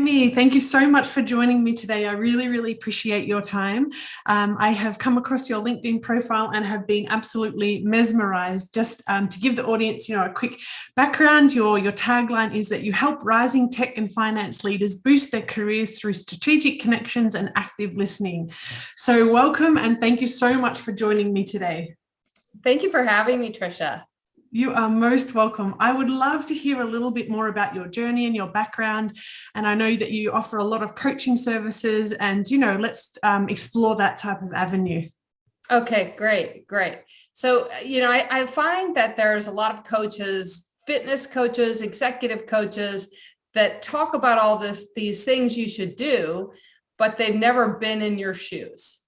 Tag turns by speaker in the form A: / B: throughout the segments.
A: Amy, thank you so much for joining me today. I really, really appreciate your time. I have come across your LinkedIn profile and have been absolutely mesmerized. Just to give the audience, a quick background, your tagline is that you help rising tech and finance leaders boost their careers through strategic connections and active listening. So welcome and thank you so much for joining me today.
B: Thank you for having me, Tricia.
A: You are most welcome. I would love to hear a little bit more about your journey and your background. And I know that you offer a lot of coaching services and, let's explore that type of avenue.
B: Okay, great. So, I find that there's a lot of coaches, fitness coaches, executive coaches that talk about all these things you should do, but they've never been in your shoes.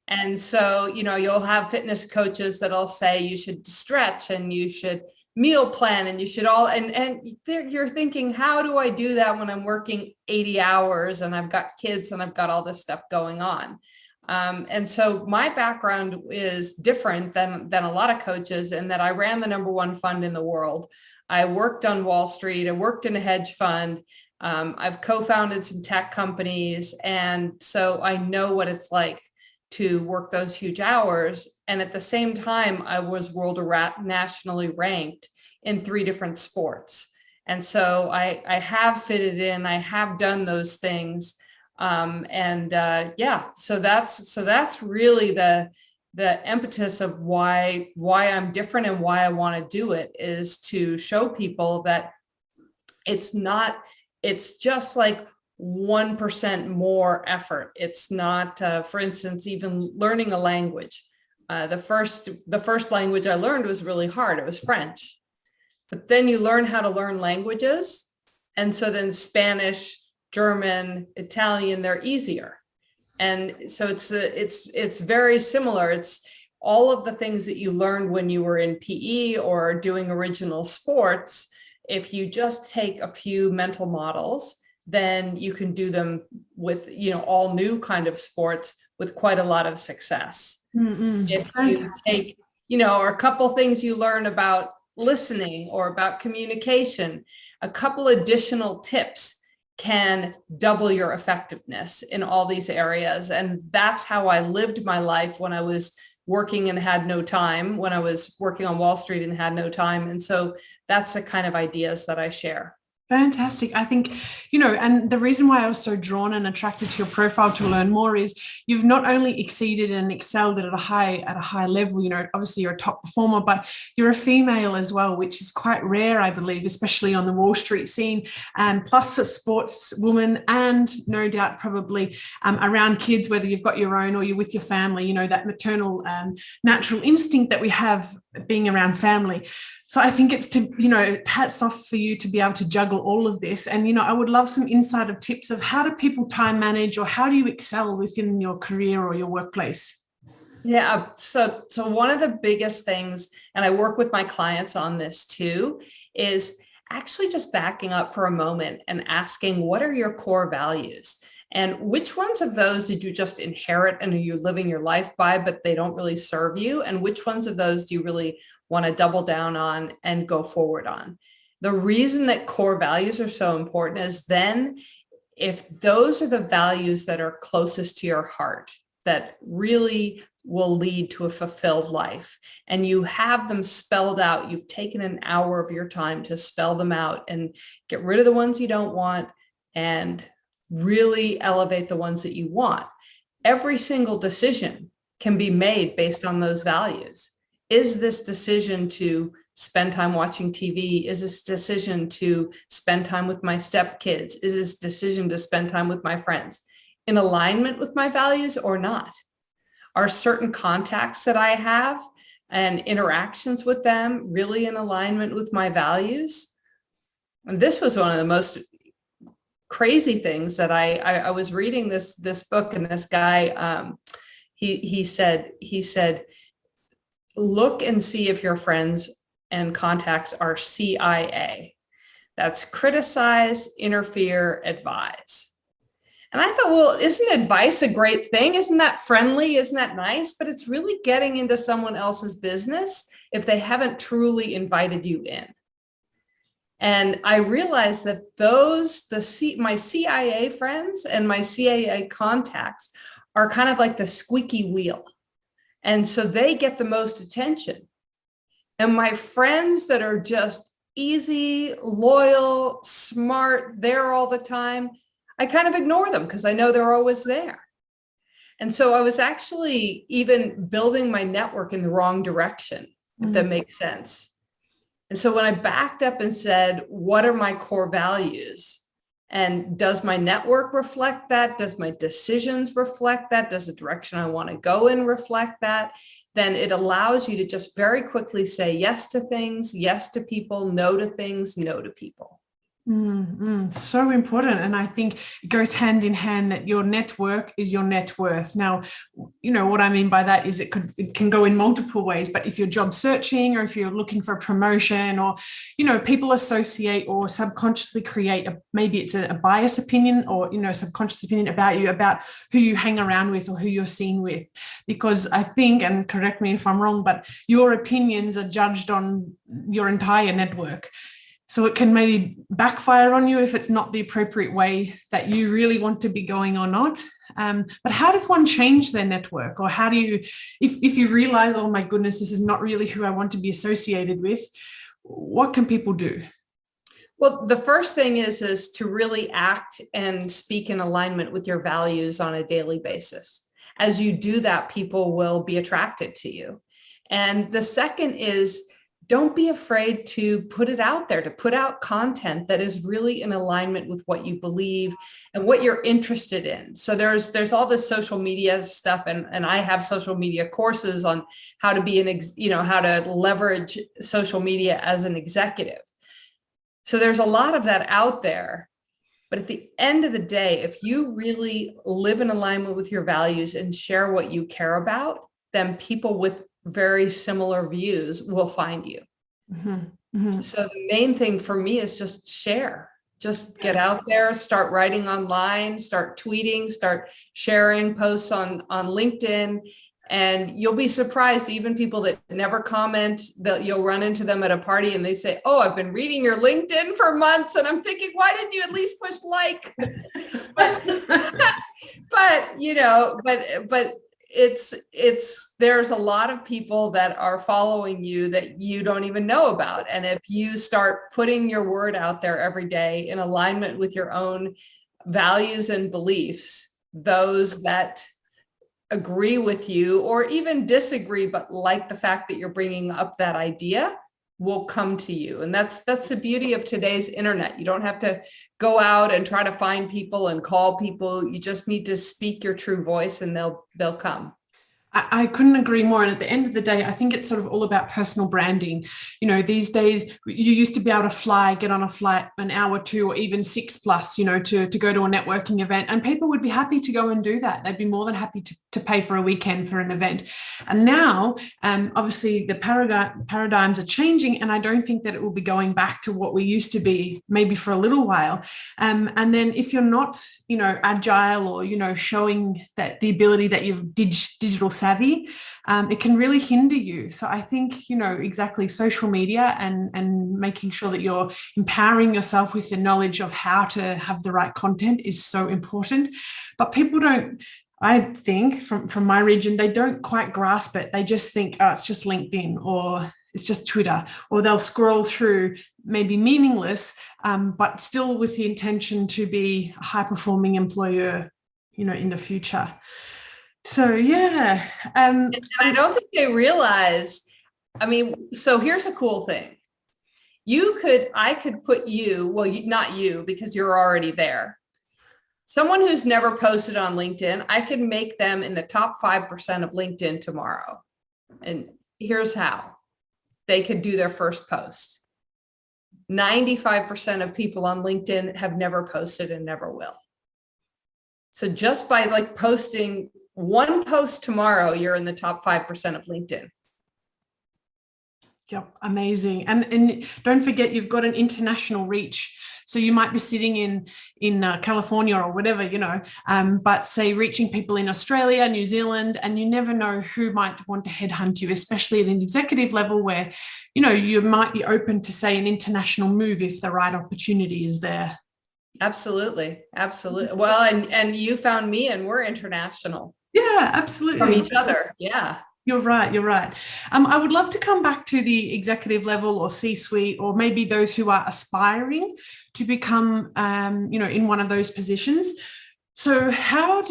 B: And so, you'll have fitness coaches that'll say you should stretch and you should meal plan and you should and you're thinking, how do I do that when I'm working 80 hours and I've got kids and I've got all this stuff going on? And so my background is different than a lot of coaches in that I ran the #1 fund in the world. I worked on Wall Street. I worked in a hedge fund. I've co-founded some tech companies. And so I know what it's like to work those huge hours. And at the same time, I was nationally ranked in 3 different sports. And so I have fitted in, I have done those things. So that's really the impetus of why I'm different and why I want to do it, is to show people that it's just like 1% more effort. It's not, for instance, even learning a language. The first language I learned was really hard. It was French. But then you learn how to learn languages. And so then Spanish, German, Italian, they're easier. And so it's very similar. It's all of the things that you learned when you were in PE or doing original sports. If you just take a few mental models, then you can do them with, all new kind of sports with quite a lot of success. If you take, or a couple things you learn about listening or about communication, a couple additional tips can double your effectiveness in all these areas. And that's how I lived my life when I was working and had no time, when I was working on Wall Street and had no time. And so that's the kind of ideas that I share.
A: Fantastic. I think, and the reason why I was so drawn and attracted to your profile to learn more is you've not only exceeded and excelled at a high level, obviously you're a top performer, but you're a female as well, which is quite rare, I believe, especially on the Wall Street scene, plus a sportswoman and no doubt probably around kids, whether you've got your own or you're with your family, that maternal natural instinct that we have being around family. So I think it's hats off for you to be able to juggle all of this. And, I would love some insider tips of how do people time manage or how do you excel within your career or your workplace?
B: Yeah. So one of the biggest things, and I work with my clients on this too, is actually just backing up for a moment and asking, what are your core values? And which ones of those did you just inherit and are you living your life by, but they don't really serve you? And which ones of those do you really want to double down on and go forward on? The reason that core values are so important is then if those are the values that are closest to your heart, that really will lead to a fulfilled life, and you have them spelled out, you've taken an hour of your time to spell them out and get rid of the ones you don't want and really elevate the ones that you want. Every single decision can be made based on those values. Is this decision to spend time watching TV? Is this decision to spend time with my stepkids? Is this decision to spend time with my friends in alignment with my values or not? Are certain contacts that I have and interactions with them really in alignment with my values? And this was one of the most crazy things that I was reading this book, and this guy, he said, look and see if your friends and contacts are CIA. That's criticize, interfere, advise. And I thought, well, isn't advice a great thing? Isn't that friendly? Isn't that nice? But it's really getting into someone else's business if they haven't truly invited you in. And I realized that my CIA friends and my CIA contacts are kind of like the squeaky wheel. And so they get the most attention. And my friends that are just easy, loyal, smart, there all the time, I kind of ignore them because I know they're always there. And so I was actually even building my network in the wrong direction, if that makes sense. And so when I backed up and said, what are my core values? And does my network reflect that? Does my decisions reflect that? Does the direction I want to go in reflect that? Then it allows you to just very quickly say yes to things, yes to people, no to things, no to people.
A: So important. And I think it goes hand in hand that your network is your net worth. Now, what I mean by that is it can go in multiple ways, but if you're job searching or if you're looking for a promotion or, people associate or subconsciously create maybe it's a bias opinion or, subconscious opinion about you, about who you hang around with or who you're seen with. Because I think, and correct me if I'm wrong, but your opinions are judged on your entire network. So it can maybe backfire on you if it's not the appropriate way that you really want to be going or not. But how does one change their network? Or how do you, if you realize, oh my goodness, this is not really who I want to be associated with, what can people do?
B: Well, the first thing is to really act and speak in alignment with your values on a daily basis. As you do that, people will be attracted to you. And the second is, don't be afraid to put it out there, to put out content that is really in alignment with what you believe and what you're interested in. So there's all this social media stuff, and I have social media courses on how to be how to leverage social media as an executive. So there's a lot of that out there. But at the end of the day, if you really live in alignment with your values and share what you care about, then people with very similar views will find you. So the main thing for me is just share, just get out there, start writing online, start tweeting, start sharing posts on LinkedIn. And you'll be surprised, even people that never comment, that you'll run into them at a party and they say, oh, I've been reading your LinkedIn for months. And I'm thinking, why didn't you at least push like? but there's a lot of people that are following you that you don't even know about. And if you start putting your word out there every day in alignment with your own values and beliefs, those that agree with you or even disagree, but like the fact that you're bringing up that idea, will come to you. And that's the beauty of today's internet. You don't have to go out and try to find people and call people. You just need to speak your true voice and they'll come.
A: I couldn't agree more. And at the end of the day, I think it's sort of all about personal branding. These days you used to be able to get on a flight an hour, 2, or even 6+, to go to a networking event. And people would be happy to go and do that. They'd be more than happy to pay for a weekend for an event. And now, obviously the paradigms are changing. And I don't think that it will be going back to what we used to be, maybe for a little while. And then if you're not, agile or, showing that the ability that you've digital savvy, it can really hinder you. So I think, exactly, social media and making sure that you're empowering yourself with the knowledge of how to have the right content is so important. But people don't, I think from my region, they don't quite grasp it. They just think, oh, it's just LinkedIn or it's just Twitter, or they'll scroll through maybe meaningless, but still with the intention to be a high-performing employer, in the future. So, yeah.
B: And I don't think they realize, so here's a cool thing. I could put you, well, not you, because you're already there. Someone who's never posted on LinkedIn, I could make them in the top 5% of LinkedIn tomorrow. And here's how. They could do their first post. 95% of people on LinkedIn have never posted and never will. So just by posting one post tomorrow, you're in the top 5% of LinkedIn.
A: Yep, amazing. And don't forget, you've got an international reach. So you might be sitting in California or whatever, but say reaching people in Australia, New Zealand, and you never know who might want to headhunt you, especially at an executive level where, you might be open to, say, an international move if the right opportunity is there.
B: Absolutely. Absolutely. Well, and you found me and we're international
A: Yeah,
B: from
A: absolutely.
B: each other. Yeah.
A: You're right. You're right. I would love to come back to the executive level or C-suite, or maybe those who are aspiring to become, in one of those positions. So how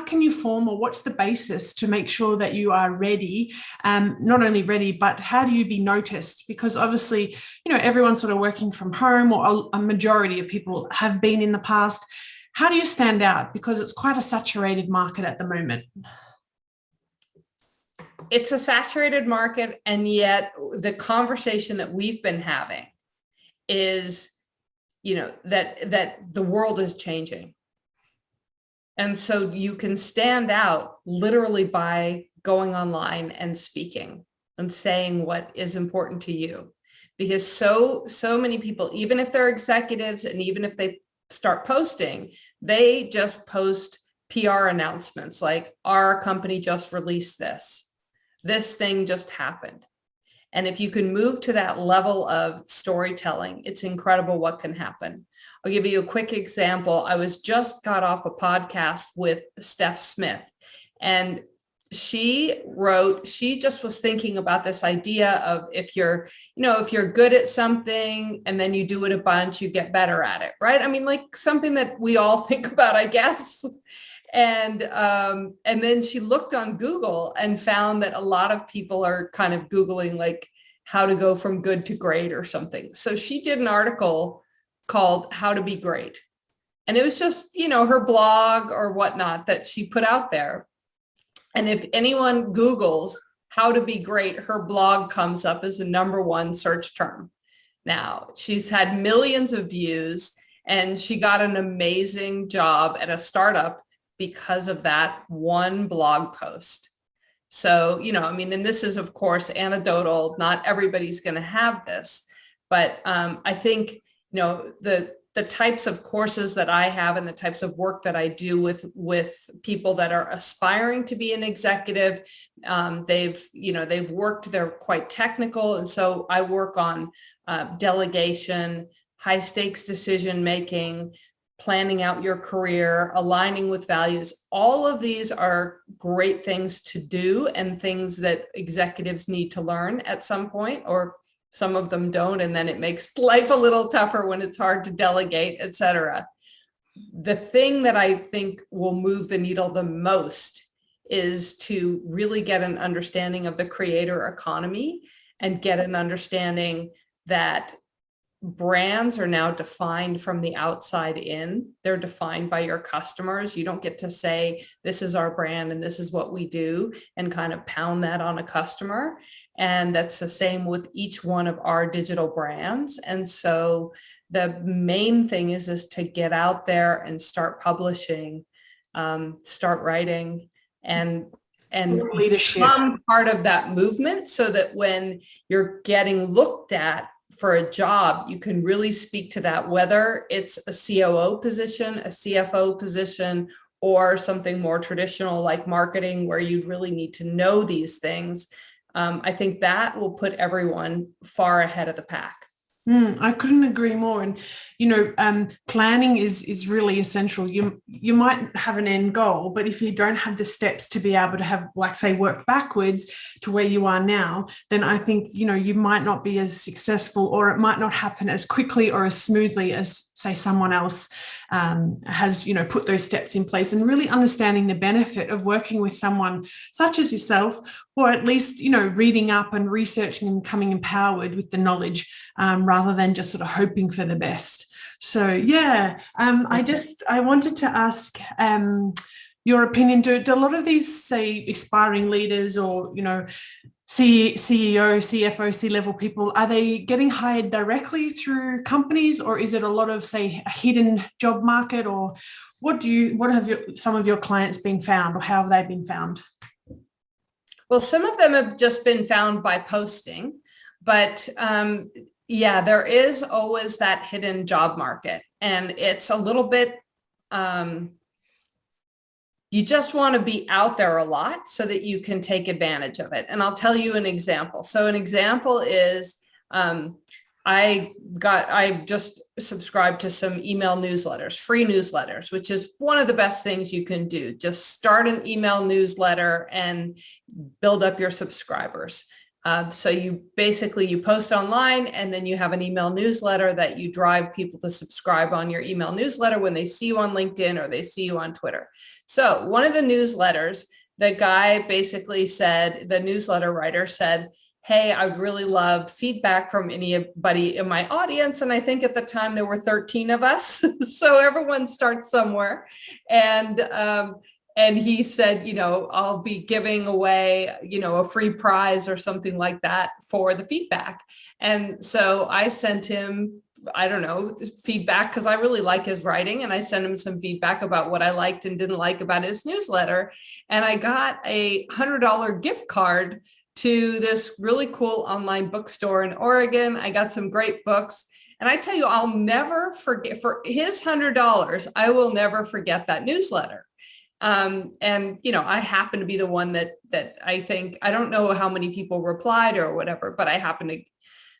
A: can you form, or what's the basis to make sure that you are ready, not only ready, but how do you be noticed? Because obviously, everyone's sort of working from home, or a majority of people have been in the past. How do you stand out? Because it's quite a saturated market at the moment.
B: It's a saturated market, and yet the conversation that we've been having is, that the world is changing. And so you can stand out literally by going online and speaking and saying what is important to you. Because so many people, even if they're executives and even if they start posting, they just post PR announcements like, our company just released this thing just happened. And if you can move to that level of storytelling, it's incredible what can happen. I'll give you a quick example. I got off a podcast with Steph Smith, and she just was thinking about this idea of if you're good at something and then you do it a bunch, you get better at it, right? I mean, like something that we all think about, I guess. And then she looked on Google and found that a lot of people are kind of Googling like how to go from good to great or something. So she did an article called How to Be Great. And it was just, her blog or whatnot that she put out there. And if anyone Googles how to be great, her blog comes up as the #1 search term. Now, she's had millions of views, and she got an amazing job at a startup because of that one blog post. So, and this is, of course, anecdotal. Not everybody's going to have this, but I think, the types of courses that I have and the types of work that I do with people that are aspiring to be an executive, they've worked, they're quite technical. And so I work on delegation, high stakes decision making, planning out your career, aligning with values. All of these are great things to do and things that executives need to learn at some point, or some of them don't. And then it makes life a little tougher when it's hard to delegate, et cetera. The thing that I think will move the needle the most is to really get an understanding of the creator economy and get an understanding that brands are now defined from the outside in. They're defined by your customers. You don't get to say, this is our brand and this is what we do, and kind of pound that on a customer. And that's the same with each one of our digital brands. And so the main thing is to get out there and start publishing, start writing, and become part of that movement, so that when you're getting looked at for a job, you can really speak to that, whether it's a COO position, a CFO position, or something more traditional like marketing, where you really need to know these things. I think that will put everyone far ahead of the pack.
A: I couldn't agree more. And, planning is really essential. You might have an end goal, but if you don't have the steps to be able to have, like, say, work backwards to where you are now, then I think, you might not be as successful, or it might not happen as quickly or as smoothly as, say, someone else has, put those steps in place. And really understanding the benefit of working with someone such as yourself, or at least, reading up and researching and becoming empowered with the knowledge, rather than just sort of hoping for the best. So, yeah, I wanted to ask your opinion. Do a lot of these, say, aspiring leaders, or, CEO, CFO, C-level people, are they getting hired directly through companies, or is it a lot of, say, a hidden job market? Or what have some of your clients been found, or how have they been found?
B: Well, some of them have just been found by posting, But yeah, there is always that hidden job market, and it's a little bit, you just want to be out there a lot so that you can take advantage of it. And I'll tell you an example. So an example is, I just subscribed to some email newsletters, free newsletters, which is one of the best things you can do. Just start an email newsletter and build up your subscribers. So you post online, and then you have an email newsletter that you drive people to subscribe on your email newsletter when they see you on LinkedIn or they see you on Twitter. So one of the newsletters, the guy basically said, the newsletter writer said, hey, I would really love feedback from anybody in my audience. And I think at the time there were 13 of us. So everyone starts somewhere. And he said, I'll be giving away, a free prize or something like that for the feedback. And so I sent him, I don't know, feedback, because I really like his writing. And I sent him some feedback about what I liked and didn't like about his newsletter. And I got a $100 gift card to this really cool online bookstore in Oregon. I got some great books. And I tell you, I'll never forget, for his $100, I will never forget that newsletter. And, I happen to be the one that I think, I don't know how many people replied or whatever, but I happen to.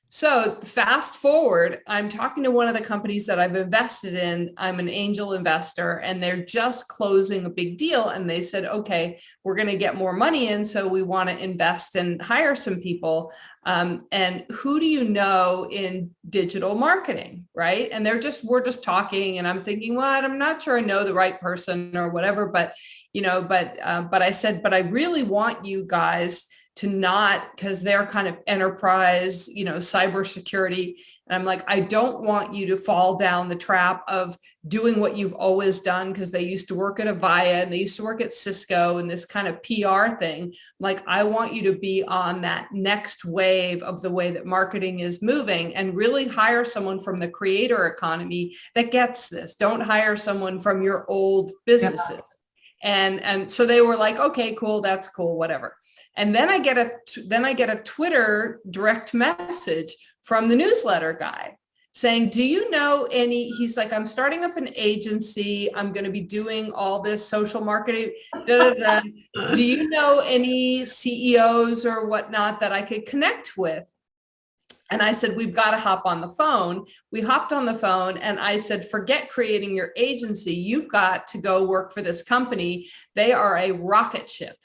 B: So fast forward, I'm talking to one of the companies that I've invested in. I'm an angel investor, and they're just closing a big deal. And they said, okay, we're going to get more money in, so we want to invest and hire some people. And who do you know in digital marketing, right? And we're just talking, and I'm thinking, well, I'm not sure I know the right person or whatever, but I said, but I really want you guys to not, because they're kind of enterprise, cybersecurity. And I'm like, I don't want you to fall down the trap of doing what you've always done, because they used to work at Avaya and they used to work at Cisco and this kind of PR thing. Like, I want you to be on that next wave of the way that marketing is moving, and really hire someone from the creator economy that gets this. Don't hire someone from your old businesses. Yeah. And so they were like, okay, cool, that's cool, whatever. And then I get a Twitter direct message from the newsletter guy saying, do you know any, he's like, I'm starting up an agency. I'm going to be doing all this social marketing. Da, da, da. Do you know any CEOs or whatnot that I could connect with? And I said, we've got to hop on the phone. We hopped on the phone, and I said, forget creating your agency. You've got to go work for this company. They are a rocket ship.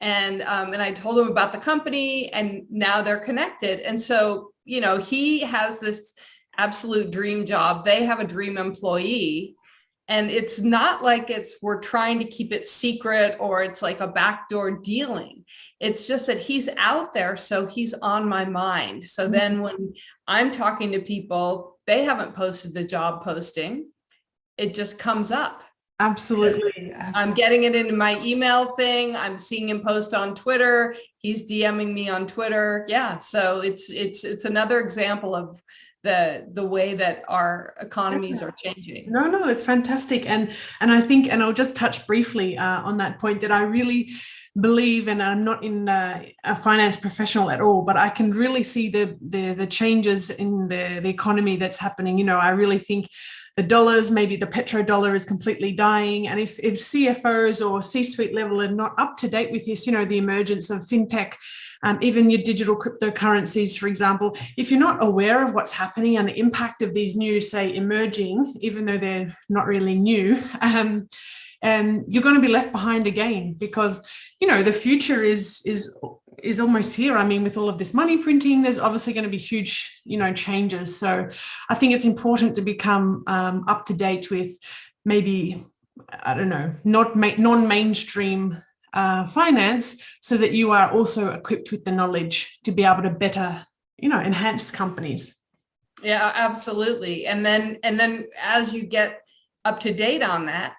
B: And I told him about the company, and now they're connected. And so, he has this absolute dream job. They have a dream employee. And it's not like we're trying to keep it secret, or it's like a backdoor dealing. It's just that he's out there, so he's on my mind. So then when I'm talking to people, they haven't posted the job posting. It just comes up.
A: Absolutely.
B: I'm getting it into my email thing. I'm seeing him post on Twitter. He's DMing me on Twitter. Yeah. So it's another example of the way that our economies are changing.
A: No, it's fantastic. And I think, and I'll just touch briefly on that point, that I really believe, and I'm not in a finance professional at all, but I can really see the changes in the economy that's happening. I really think the dollars, maybe the petrodollar is completely dying. And if CFOs or C-suite level are not up to date with this, the emergence of fintech, even your digital cryptocurrencies, for example, if you're not aware of what's happening and the impact of these new, say, emerging, even though they're not really new, and you're going to be left behind again, because, the future is almost here. I mean, with all of this money printing, there's obviously going to be huge, changes. So I think it's important to become up to date with maybe, I don't know, non-mainstream finance, so that you are also equipped with the knowledge to be able to better, enhance companies.
B: Yeah, absolutely. And then as you get up to date on that,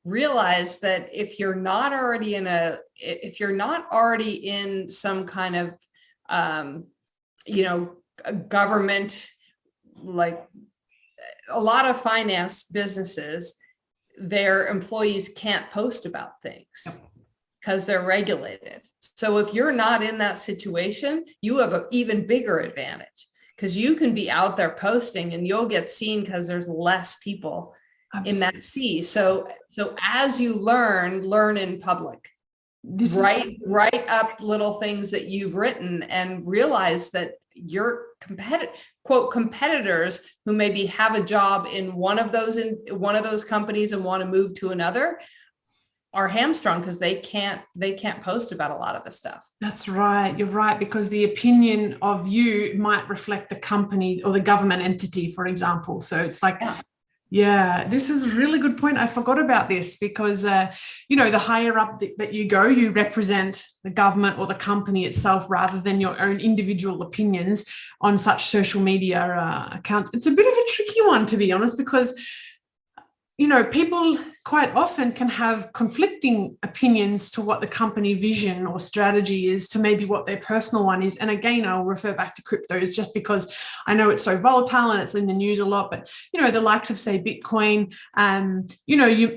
B: realize that if you're not already in some kind of a government, like a lot of finance businesses, their employees can't post about things. because they're regulated. So if you're not in that situation, you have an even bigger advantage because you can be out there posting and you'll get seen because there's less people in that sea. So as you learn in public. Write up little things that you've written and realize that your competitors who maybe have a job in one of those companies and want to move to another are hamstrung because they can't post about a lot of the stuff.
A: That's right. You're right, because the opinion of you might reflect the company or the government entity, for example. So it's like, yeah, this is a really good point. I forgot about this because, the higher up that you go, you represent the government or the company itself rather than your own individual opinions on such social media accounts. It's a bit of a tricky one, to be honest, because people quite often can have conflicting opinions to what the company vision or strategy is to maybe what their personal one is. And again, I'll refer back to cryptos just because I know it's so volatile and it's in the news a lot, but, the likes of, say, Bitcoin,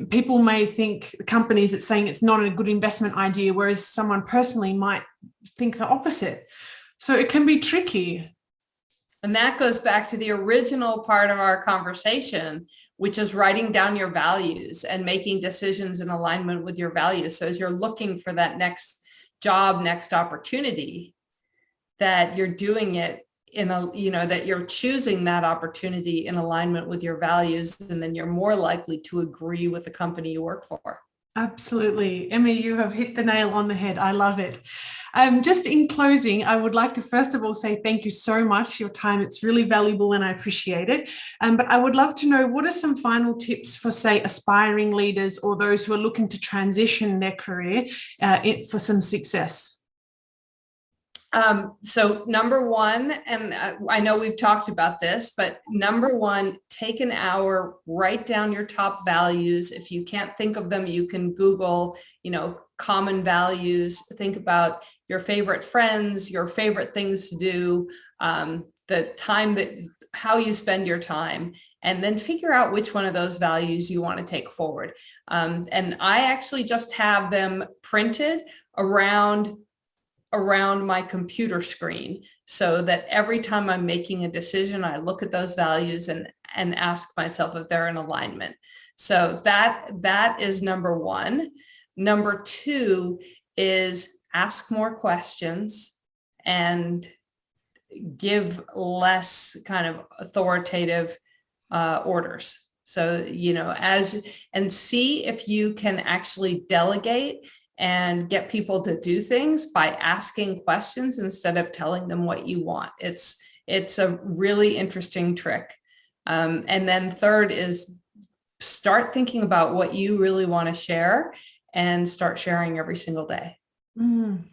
A: people may think the companies that's saying it's not a good investment idea, whereas someone personally might think the opposite. So it can be tricky.
B: And that goes back to the original part of our conversation, which is writing down your values and making decisions in alignment with your values. So as you're looking for that next job, next opportunity, that you're doing it that you're choosing that opportunity in alignment with your values, and then you're more likely to agree with the company you work for.
A: Absolutely. Emmy, you have hit the nail on the head. I love it. Just in closing, I would like to first of all say thank you so much for your time. It's really valuable and I appreciate it. But I would love to know, what are some final tips for, say, aspiring leaders or those who are looking to transition their career for some success?
B: So number one, and I know we've talked about this, but number one, take an hour, write down your top values. If you can't think of them, you can Google, common values. Think about your favorite friends, your favorite things to do, how you spend your time, and then figure out which one of those values you want to take forward. And I actually just have them printed around my computer screen, so that every time I'm making a decision, I look at those values and ask myself if they're in alignment. So that is number one. Number two is ask more questions and give less kind of authoritative orders. So, and see if you can actually delegate and get people to do things by asking questions instead of telling them what you want. It's a really interesting trick. And then third is start thinking about what you really want to share and start sharing every single day.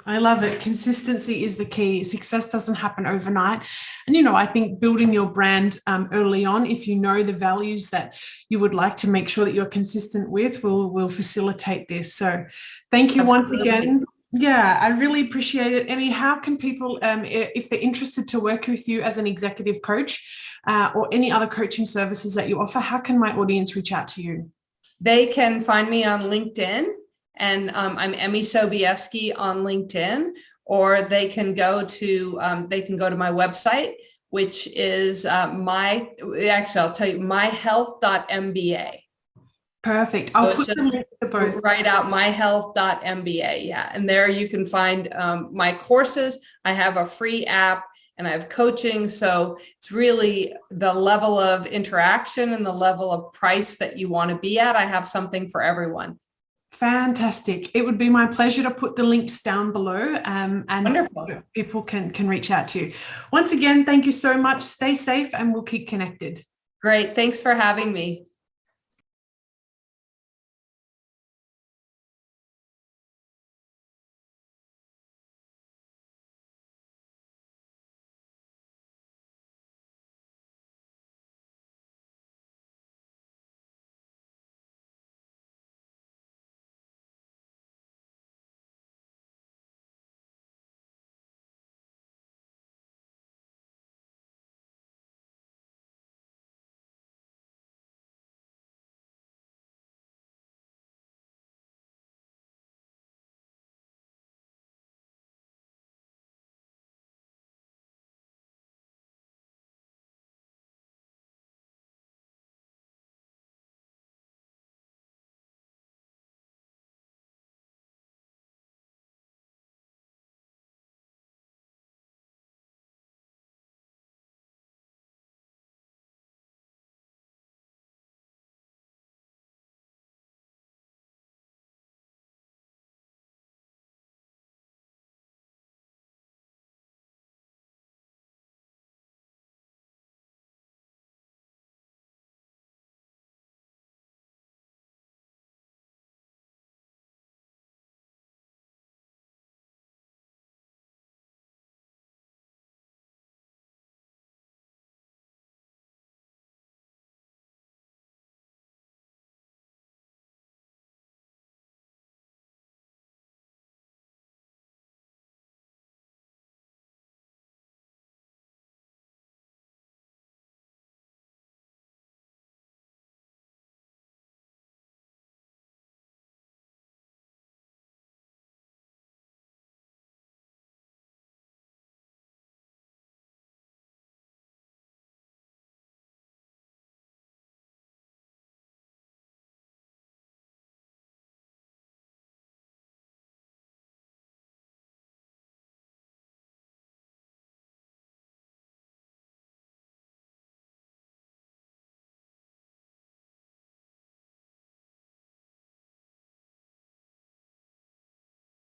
A: I love it. Consistency is the key. Success doesn't happen overnight. And, I think building your brand early on, if you know the values that you would like to make sure that you're consistent with, will facilitate this. So thank you once again. Yeah, I really appreciate it. Emmy, how can people, if they're interested to work with you as an executive coach or any other coaching services that you offer, how can my audience reach out to you?
B: They can find me on LinkedIn. And I'm Emmy Sobieski on LinkedIn, or they can go to my website, which is I'll tell you, myhealth.mba.
A: Perfect. I'll put the link to both.
B: Write out myhealth.mba. Yeah. And there you can find my courses. I have a free app and I have coaching. So it's really the level of interaction and the level of price that you want to be at. I have something for everyone.
A: Fantastic. It would be my pleasure to put the links down below and
B: Wonderful.
A: People can reach out to you. Once again, thank you so much. Stay safe and we'll keep connected.
B: Great. Thanks for having me.